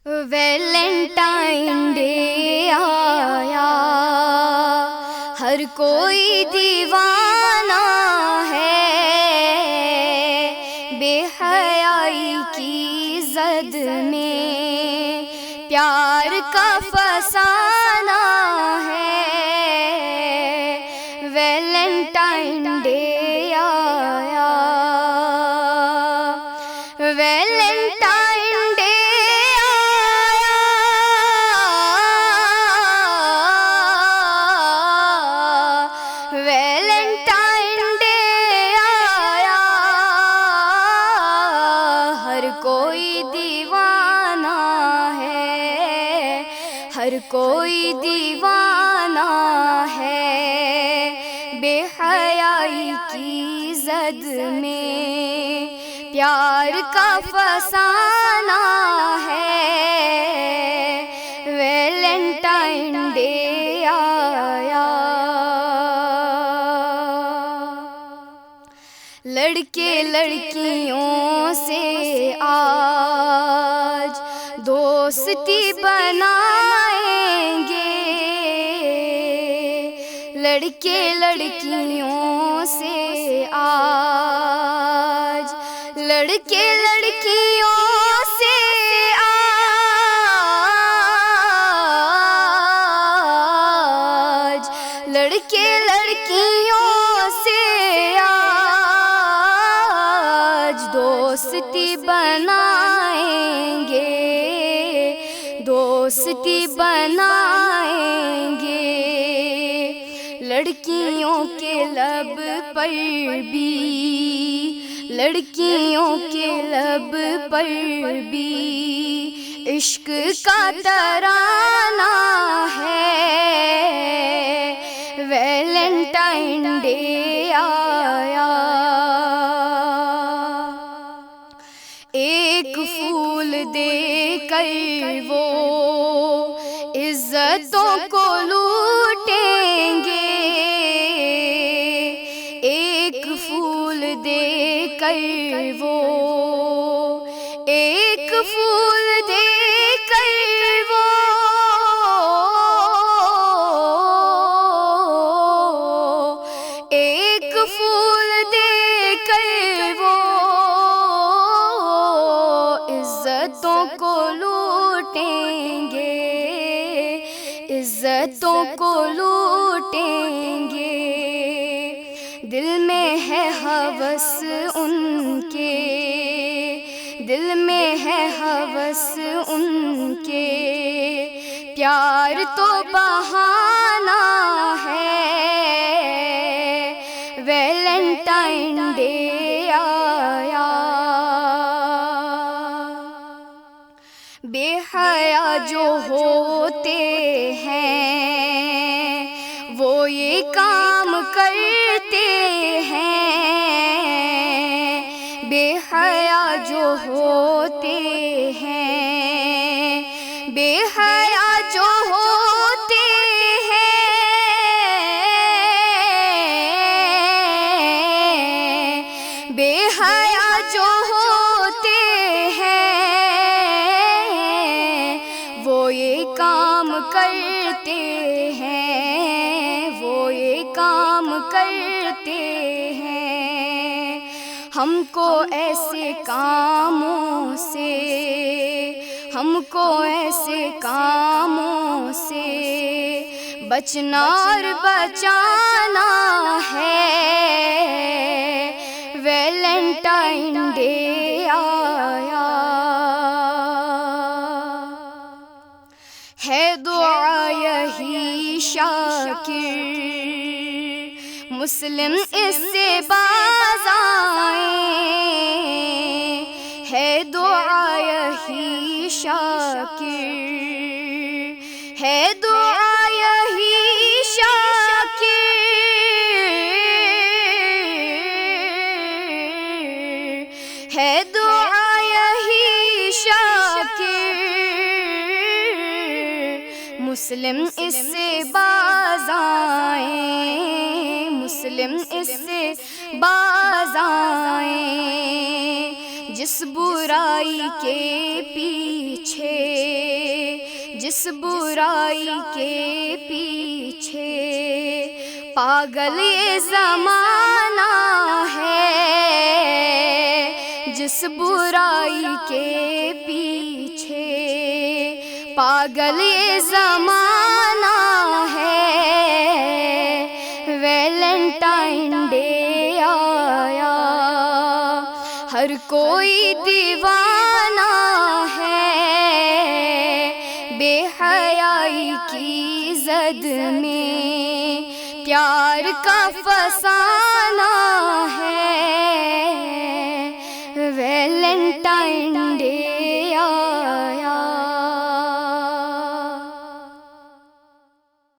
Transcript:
Valentine day آیا، ہر کوئی دیوانہ ہے، بے حیائی کی زد میں پیار کا فسانہ ہے۔ ویلنٹائن ڈے آیا، ویلنٹائن ڈے آیا، ویلنٹائن ڈے آیا، ہر کوئی دیوانہ ہے، ہر کوئی دیوانہ ہے، بے حیائی کی زد میں پیار کا فسانہ ہے۔ ویلنٹائن ڈے آیا، لڑکے لڑکیوں سے آج دوستی بنائیں گے، لڑکے لڑکیوں سے آج، لڑکے لڑکیوں سے آج، لڑکے لڑکیوں سے آج دوستی بنائیں گے، دوستی بنائیں گے۔ لڑکیوں کے لب پر بھی، لڑکیوں کے لب پر بھی عشق کا ترانہ ہے۔ ویلنٹائن ڈے آیا، ایک پھول دے کر وہ عزتوں کو لوٹیں گے، ایک پھول دے کر وہ، ایک پھول دے کر وہ ایک پھول دے کر وہ عزتوں کو لوٹیں گے، عزتوں کو لوٹیں گے۔ دل میں ہے ہوس ان کے، دل میں ہے ہوس ان کے، پیار تو بہانہ ہے۔ ویلنٹائن ڈے آیا، بے حیا جو ہوتے ہیں وہ یہ کام کرتے ہیں، بے حیا جو ہوتے ہیں، بے حیا جو ہوتے ہیں، بے حیا جو ہوتے ہیں، وہ یہ کام کرتے ہیں، وہ یہ کام کرتے ہیں۔ ہم کو ایسے کاموں سے، ہم کو ایسے کاموں سے بچنا اور بچانا ہے۔ ویلنٹائن ڈے آیا، ہے دعا یہی شاکر مسلم اس سے باز آئیں، ہے دعا یہی شاکر، ہے دعا یہی شاکر، ہے دعا یہی شاکر، مسلم اس سے باز آئیں، مسلم اس سے باز آئیں، جس برائی کے پیچھے جس برائی کے پیچھے پاگل یہ زمانہ ہے، جس برائی کے پیچھے پاگل یہ زمانہ ہے، ویلنٹائن ڈے آیا ہر کوئی دیوانہ ہے، بے حیائی کی زد میں پیار کا فسانہ ہے، ویلنٹائن